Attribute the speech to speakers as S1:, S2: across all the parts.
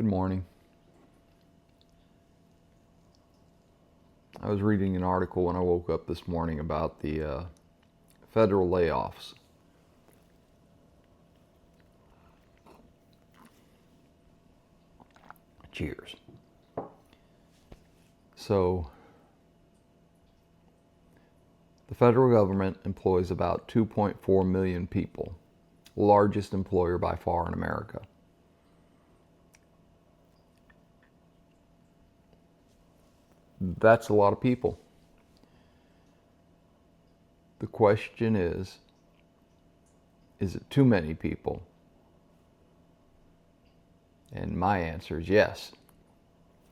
S1: Good morning. I was reading an article when I woke up this morning about the federal layoffs. Cheers. So, the federal government employs about 2.4 million people, largest employer by far in America. That's a lot of people. The question is it too many people? And my answer is yes,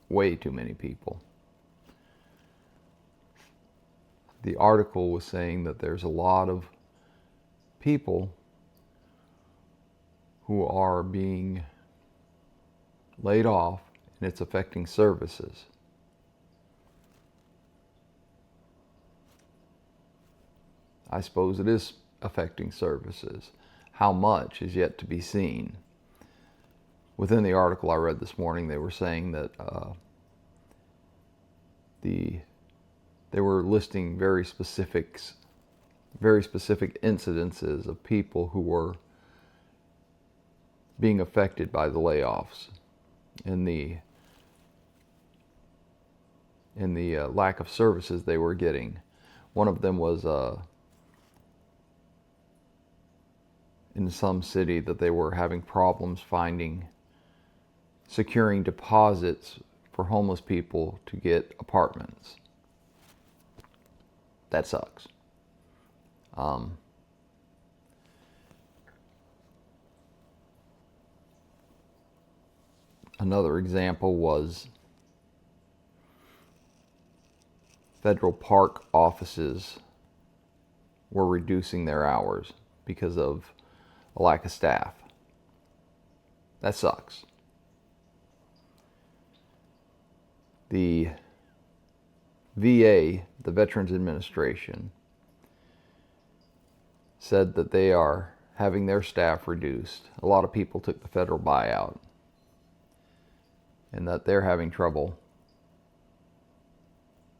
S1: way too many people. The article was saying that there's a lot of people who are being laid off, and it's affecting services. I suppose it is affecting services. How much is yet to be seen. Within the article I read this morning, they were saying that they were listing very specific incidences of people who were being affected by the layoffs and the lack of services they were getting. One of them was in some city that they were having problems securing deposits for homeless people to get apartments. That sucks. Another example was federal park offices were reducing their hours because of a lack of staff. That sucks. The VA, the Veterans Administration, said that they are having their staff reduced. A lot of people took the federal buyout, and that they're having trouble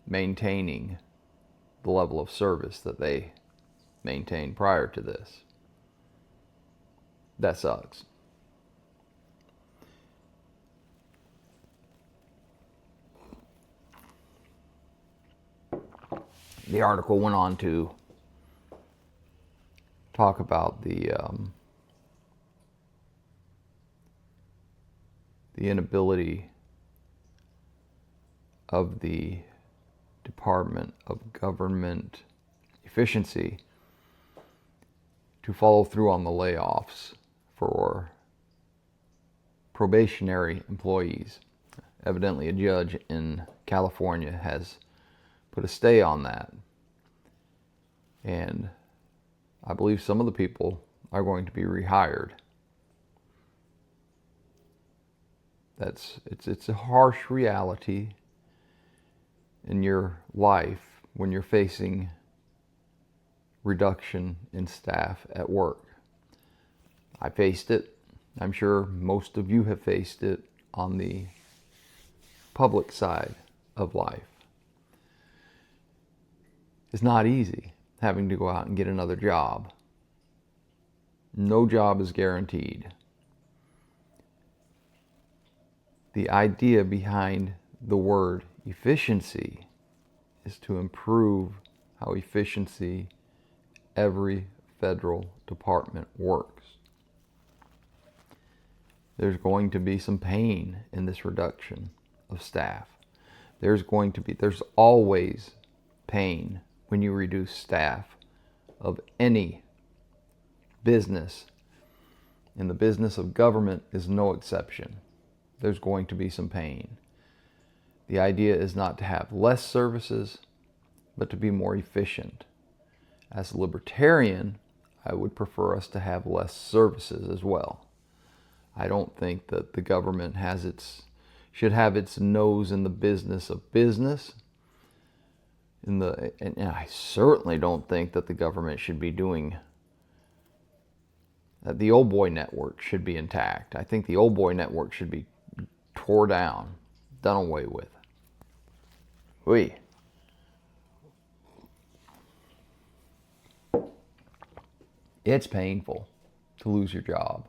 S1: maintaining the level of service that they maintained prior to this. That sucks. The article went on to talk about the inability of the Department of Government Efficiency to follow through on the layoffs for probationary employees. Evidently, a judge in California has put a stay on that. And I believe some of the people are going to be rehired. It's a harsh reality in your life when you're facing reduction in staff at work. I faced it. I'm sure most of you have faced it on the public side of life. It's not easy having to go out and get another job. No job is guaranteed. The idea behind the word efficiency is to improve how every federal department works. There's going to be some pain in this reduction of staff. There's always pain when you reduce staff of any business, and the business of government is no exception. There's going to be some pain. The idea is not to have less services, but to be more efficient. As a libertarian, I would prefer us to have less services as well. I don't think that the government should have its nose in the business of business. And I certainly don't think that the government should be doing that. The old boy network should be intact. I think the old boy network should be tore down, done away with. We. It's painful to lose your job.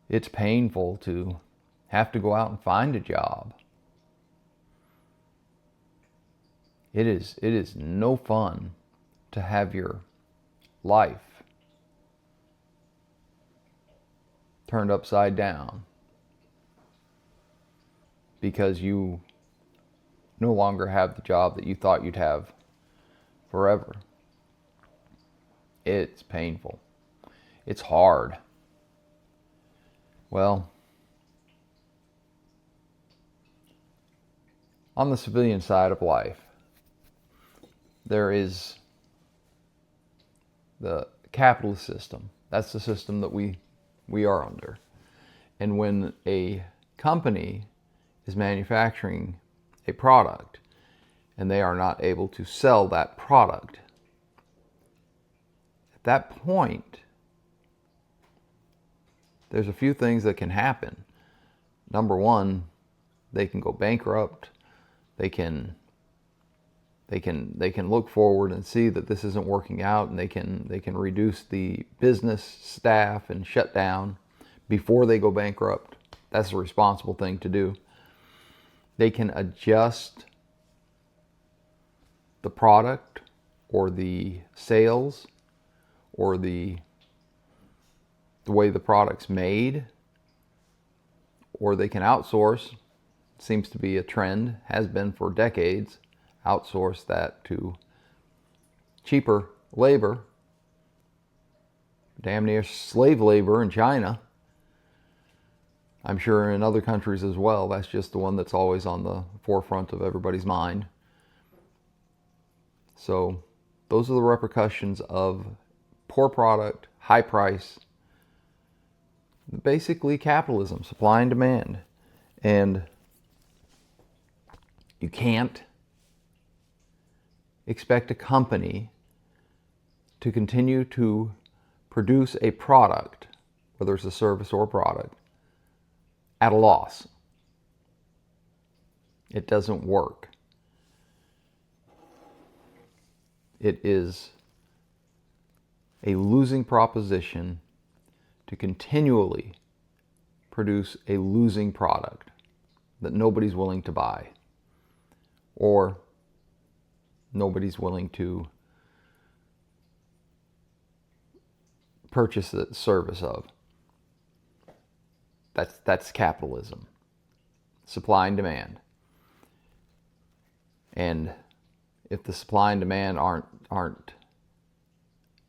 S1: It's painful to have to go out and find a job. It is no fun to have your life turned upside down because you no longer have the job that you thought you'd have forever. It's painful. It's hard. Well, on the civilian side of life, there is the capitalist system. That's the system that we are under. And when a company is manufacturing a product and they are not able to sell that product, at that point, there's a few things that can happen. Number one, they can go bankrupt. They can look forward and see that this isn't working out, and they can reduce the business staff and shut down before they go bankrupt. That's a responsible thing to do. They can adjust the product or the sales or the way the product's made, or they can outsource. Seems to be a trend, has been for decades. Outsource that to cheaper labor, damn near slave labor in China. I'm sure in other countries as well. That's just the one that's always on the forefront of everybody's mind. So those are the repercussions of poor product, high price, basically capitalism, supply and demand. And you can't expect a company to continue to produce a product, whether it's a service or a product, at a loss. It doesn't work. It is a losing proposition to continually produce a losing product that nobody's willing to buy, or nobody's willing to purchase the service of. That's capitalism. Supply and demand. And if the supply and demand aren't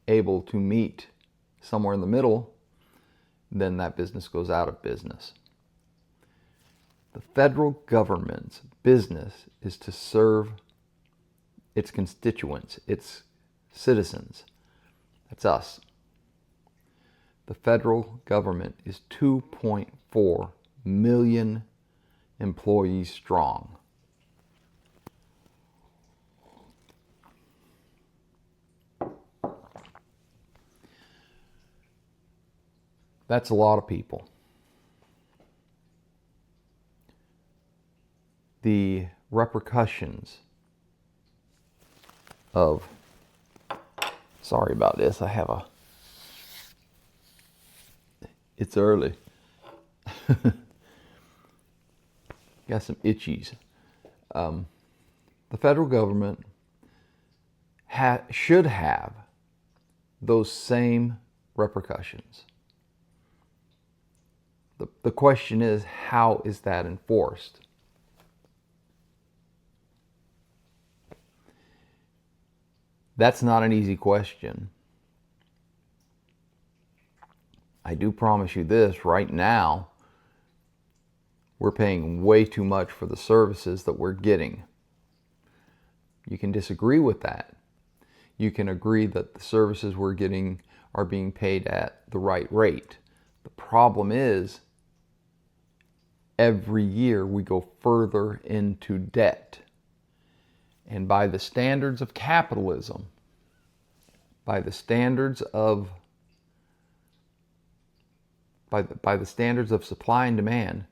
S1: able to meet somewhere in the middle, then that business goes out of business. The federal government's business is to serve its constituents, its citizens. That's us. The federal government is 2.4 million employees strong. That's a lot of people. The repercussions of, sorry about this, it's early. Got some itchies. The federal government should have those same repercussions. The question is, how is that enforced? That's not an easy question. I do promise you this, right now, we're paying way too much for the services that we're getting. You can disagree with that. You can agree that the services we're getting are being paid at the right rate. The problem is, every year we go further into debt. And by the standards of capitalism, by the standards of supply and demand,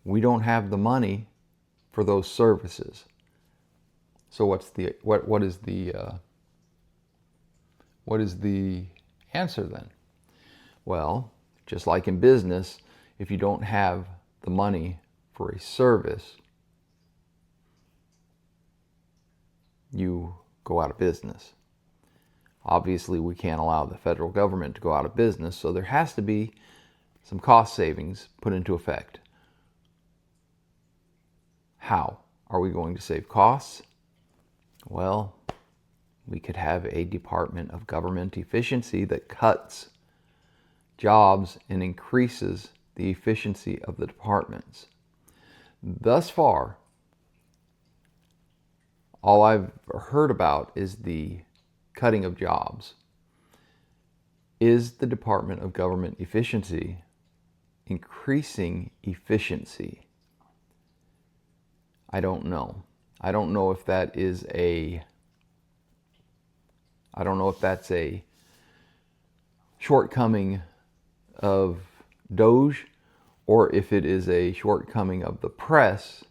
S1: we don't have the money for those services. So what is the answer then? Well, just like in business, if you don't have the money for a service, you go out of business. Obviously, we can't allow the federal government to go out of business, so there has to be some cost savings put into effect. How are we going to save costs? Well, we could have a Department of Government Efficiency that cuts jobs and increases the efficiency of the departments. Thus far, all I've heard about is the cutting of jobs. Is the Department of Government Efficiency increasing efficiency? I don't know. I don't know if that's a shortcoming of Doge, or if it is a shortcoming of the press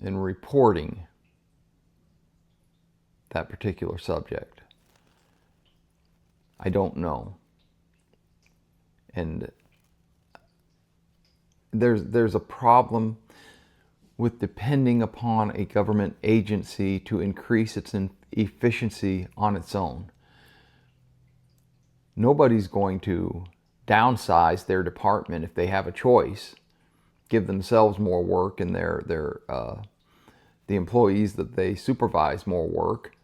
S1: in reporting that particular subject. I don't know. And there's a problem with depending upon a government agency to increase its efficiency on its own. Nobody's going to downsize their department if they have a choice, give themselves more work and the employees that they supervise more work.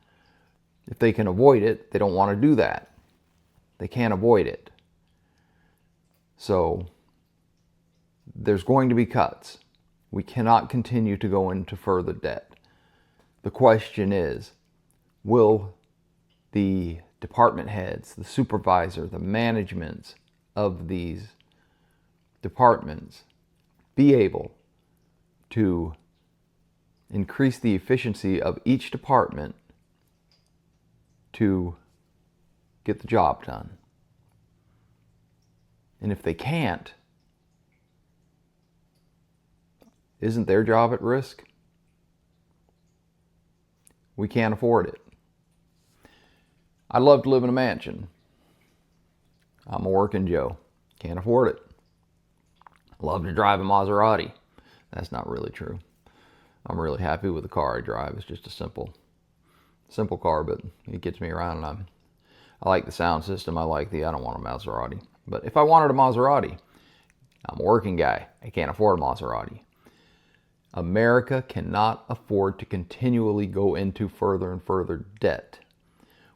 S1: If they can avoid it, they don't want to do that. They can't avoid it. So there's going to be cuts. We cannot continue to go into further debt. The question is, will the department heads, the supervisor, the managements of these departments be able to increase the efficiency of each department to get the job done? And if they can't, isn't their job at risk? We can't afford it. I'd love to live in a mansion. I'm a working Joe. Can't afford it. I love to drive a Maserati. That's not really true. I'm really happy with the car I drive. It's just a simple car, but it gets me around, and I like the sound system. I don't want a Maserati. But if I wanted a Maserati, I'm a working guy. I can't afford a Maserati. America cannot afford to continually go into further and further debt.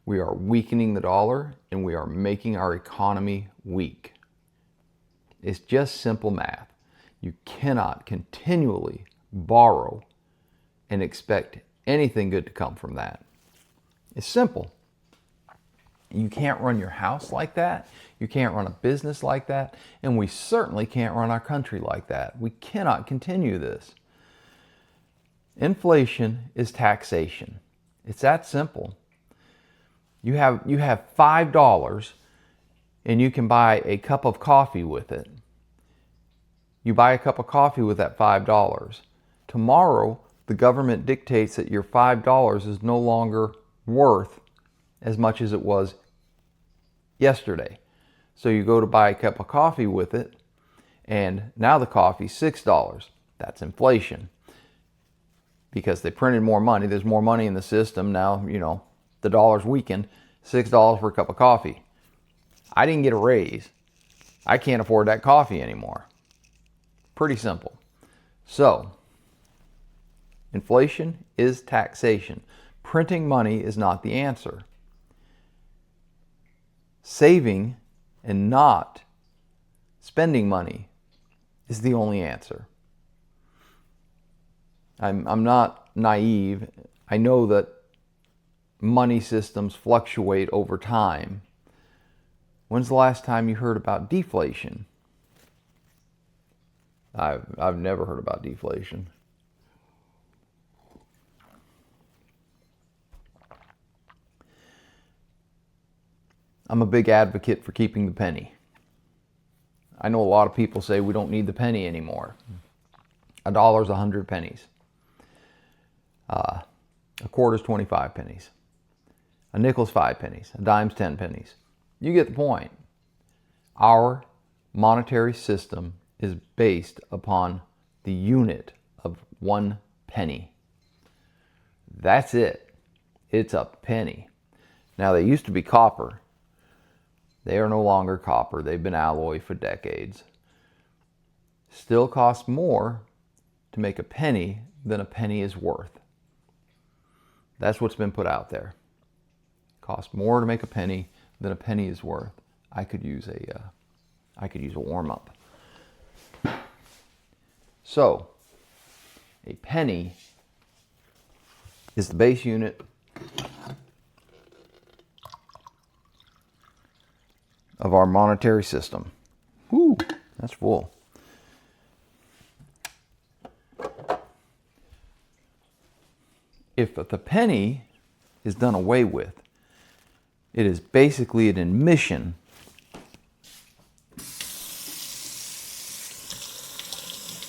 S1: We are weakening the dollar, and we are making our economy weak. It's just simple math. You cannot continually borrow and expect anything good to come from that. It's simple. You can't run your house like that. You can't run a business like that. And we certainly can't run our country like that. We cannot continue this. Inflation is taxation. It's that simple. You have $5 and you can buy a cup of coffee with it. You buy a cup of coffee with that $5. Tomorrow, the government dictates that your $5 is no longer worth as much as it was yesterday. So you go to buy a cup of coffee with it, and now the coffee's $6. That's inflation. Because they printed more money. There's more money in the system. Now, the dollar's weakened. $6 for a cup of coffee. I didn't get a raise. I can't afford that coffee anymore. Pretty simple. So, inflation is taxation. Printing money is not the answer. Saving and not spending money is the only answer. I'm not naive. I know that money systems fluctuate over time. When's the last time you heard about deflation? I've never heard about deflation. I'm a big advocate for keeping the penny. I know a lot of people say we don't need the penny anymore. A dollar's 100 pennies. A quarter's 25 pennies. A nickel's 5 pennies. A dime's 10 pennies. You get the point. Our monetary system is based upon the unit of 1 penny. That's it. It's a penny. Now, they used to be copper. They are no longer copper. They've been alloy for decades. Still costs more to make a penny than a penny is worth. That's what's been put out there. Costs more to make a penny than a penny is worth. I could use a warm-up. So, a penny is the base unit of our monetary system. Whew, that's full. If the penny is done away with, it is basically an admission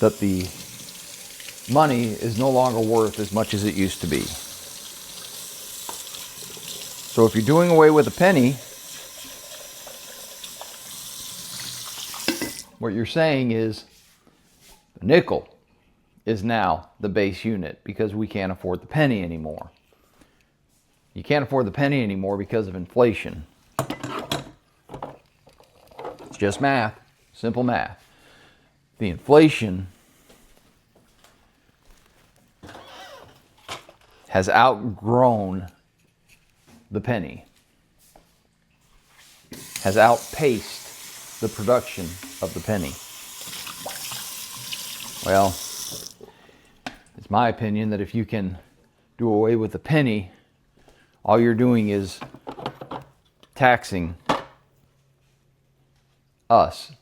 S1: that the money is no longer worth as much as it used to be. So if you're doing away with a penny, what you're saying is the nickel is now the base unit because we can't afford the penny anymore. You can't afford the penny anymore because of inflation. It's just math, simple math. The inflation has outgrown the penny, has outpaced the production of the penny. Well, it's my opinion that if you can do away with the penny, all you're doing is taxing us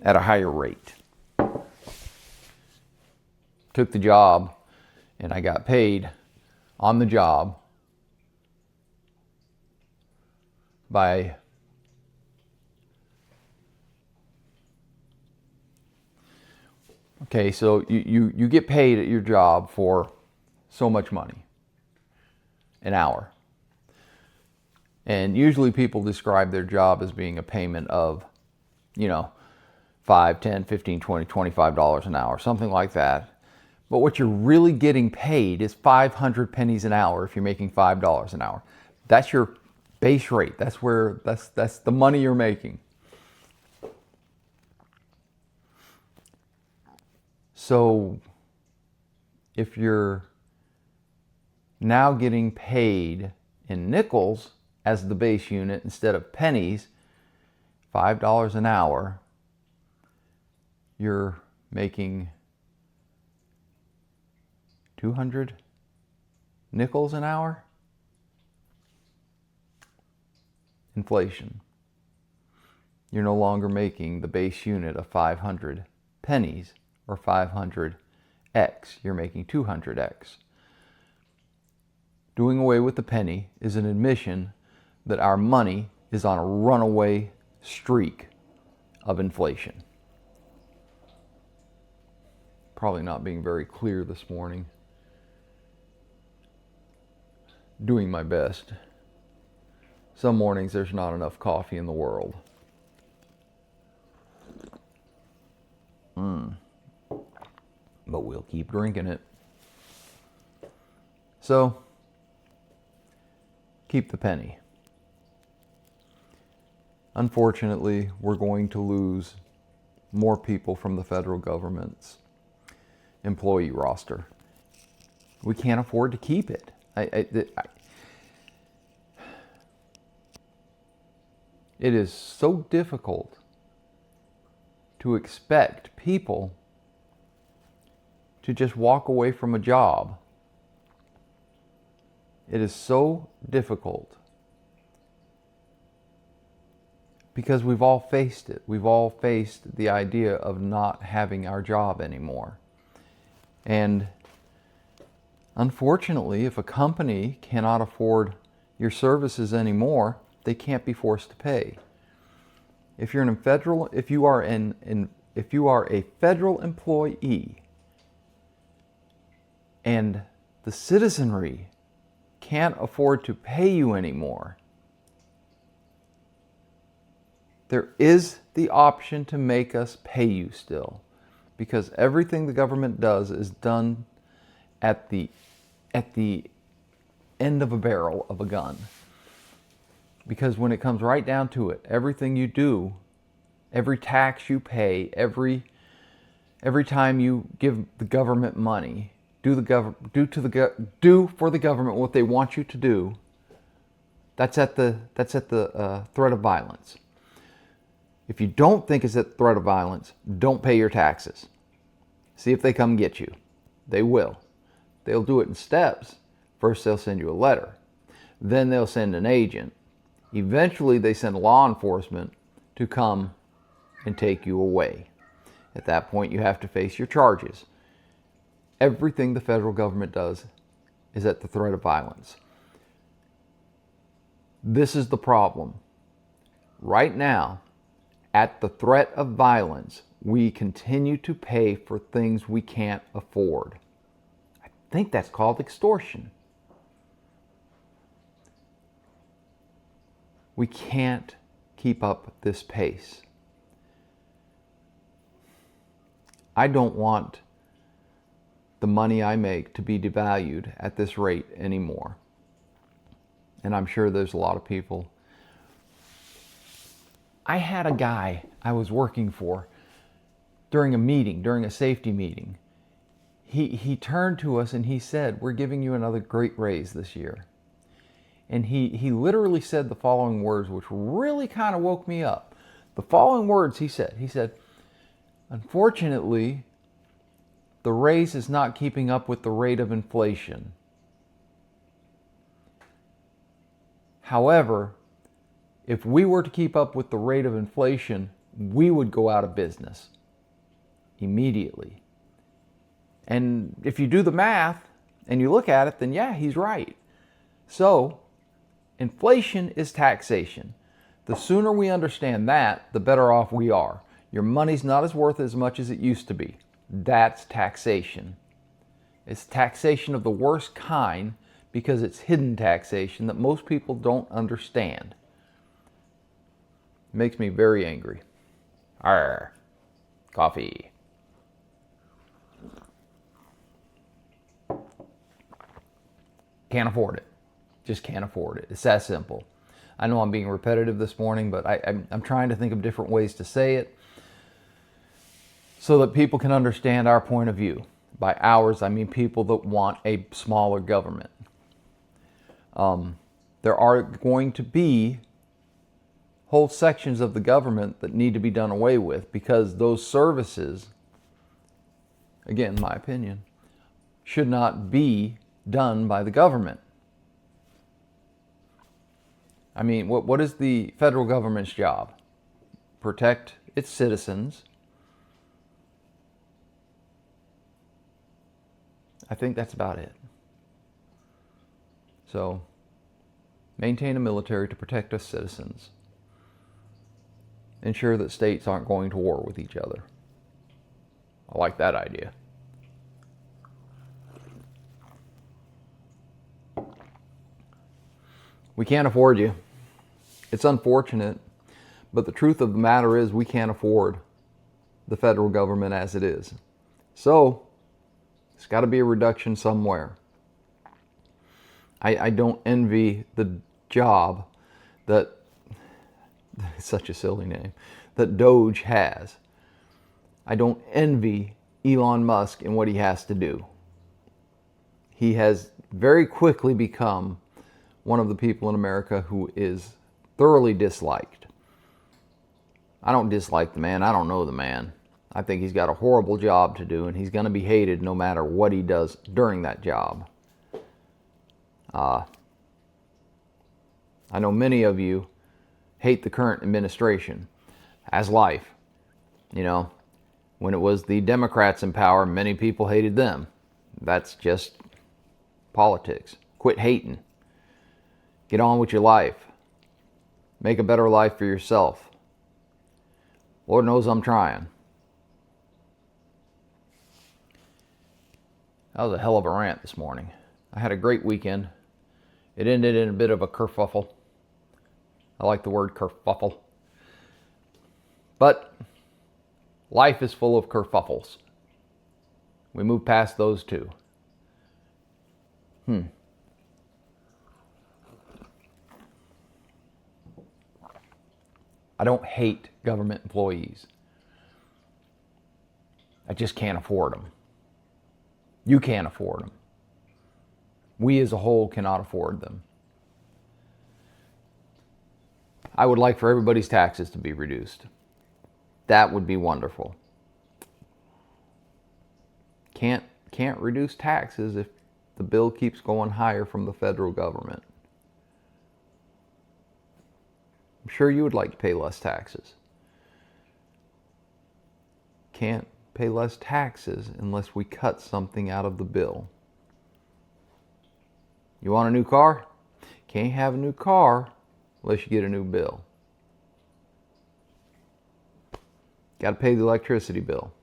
S1: at a higher rate. Took the job and I got paid on the job by so you get paid at your job for so much money an hour. And usually people describe their job as being a payment of, $5, $10, $15, $20, $25 an hour, something like that. But what you're really getting paid is 500 pennies an hour if you're making $5 an hour. That's your base rate. That's the money you're making. So if you're now getting paid in nickels as the base unit instead of pennies, $5 an hour, you're making 200 nickels an hour? Inflation. You're no longer making the base unit of 500 pennies or 500x. You're making 200x. Doing away with the penny is an admission that our money is on a runaway streak of inflation. Probably not being very clear this morning. Doing my best. Some mornings there's not enough coffee in the world. But we'll keep drinking it. So, keep the penny. Unfortunately, we're going to lose more people from the federal government's employee roster. We can't afford to keep it. It is so difficult to expect people to just walk away from a job. It is so difficult because we've all faced it. We've all faced the idea of not having our job anymore. And unfortunately, if a company cannot afford your services anymore, they can't be forced to pay. If you are a federal employee and the citizenry can't afford to pay you anymore, there is the option to make us pay you still, because everything the government does is done at the end of a barrel of a gun. Because when it comes right down to it, everything you do, every tax you pay, every time you give the government money, do for the government what they want you to do, that's at the threat of violence. If you don't think it's at the threat of violence, don't pay your taxes. See if they come get you. They will. They'll do it in steps. First they'll send you a letter. Then they'll send an agent. Eventually they send law enforcement to come and take you away. At that point you have to face your charges. Everything the federal government does is at the threat of violence. This is the problem. Right now, at the threat of violence, we continue to pay for things we can't afford. I think that's called extortion. We can't keep up this pace. I don't want the money I make to be devalued at this rate anymore. And I'm sure there's a lot of people. I had a guy I was working for during a safety meeting. He turned to us and he said, "We're giving you another great raise this year." And he literally said the following words, which really kind of woke me up. The following words he said, "Unfortunately, the raise is not keeping up with the rate of inflation. However, if we were to keep up with the rate of inflation, we would go out of business immediately." And if you do the math and you look at it, then yeah, he's right. So, inflation is taxation. The sooner we understand that, the better off we are. Your money's not as worth as much as it used to be. That's taxation. It's taxation of the worst kind because it's hidden taxation that most people don't understand. It makes me very angry. Arr. Coffee. Can't afford it. Just can't afford it. It's that simple. I know I'm being repetitive this morning, but I'm trying to think of different ways to say it so that people can understand our point of view. By ours, I mean people that want a smaller government. There are going to be whole sections of the government that need to be done away with because those services, again, in my opinion, should not be done by the government. I mean, what is the federal government's job? Protect its citizens. I think that's about it. So, maintain a military to protect us citizens. Ensure that states aren't going to war with each other. I like that idea. We can't afford you. It's unfortunate, but the truth of the matter is we can't afford the federal government as it is. So, there's got to be a reduction somewhere. I don't envy the job that, it's such a silly name, that Doge has. I don't envy Elon Musk in what he has to do. He has very quickly become one of the people in America who is thoroughly disliked. I don't dislike the man. I don't know the man. I think he's got a horrible job to do, and he's going to be hated no matter what he does during that job. I know many of you hate the current administration as life. You know, when it was the Democrats in power, many people hated them. That's just politics. Quit hating. Get on with your life. Make a better life for yourself. Lord knows I'm trying. That was a hell of a rant this morning. I had a great weekend. It ended in a bit of a kerfuffle. I like the word kerfuffle. But life is full of kerfuffles. We move past those too. I don't hate government employees. I just can't afford them. You can't afford them. We as a whole cannot afford them. I would like for everybody's taxes to be reduced. That would be wonderful. Can't reduce taxes if the bill keeps going higher from the federal government. I'm sure you would like to pay less taxes. Can't pay less taxes unless we cut something out of the bill. You want a new car? Can't have a new car unless you get a new bill. Got to pay the electricity bill.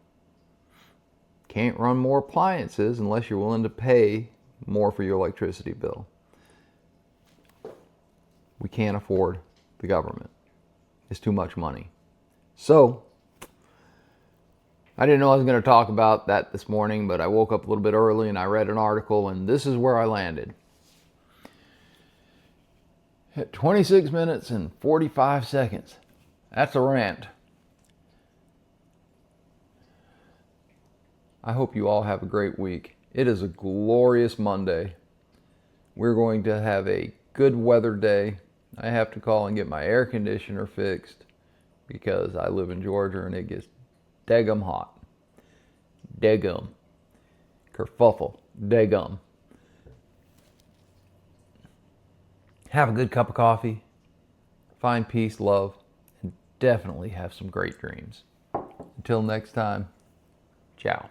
S1: Can't run more appliances unless you're willing to pay more for your electricity bill. We can't afford the government. It's too much money. So, I didn't know I was going to talk about that this morning, but I woke up a little bit early and I read an article, and this is where I landed. At 26 minutes and 45 seconds. That's a rant. I hope you all have a great week. It is a glorious Monday. We're going to have a good weather day. I have to call and get my air conditioner fixed because I live in Georgia and it gets daggum hot. Daggum. Kerfuffle. Daggum. Have a good cup of coffee. Find peace, love, and definitely have some great dreams. Until next time, ciao.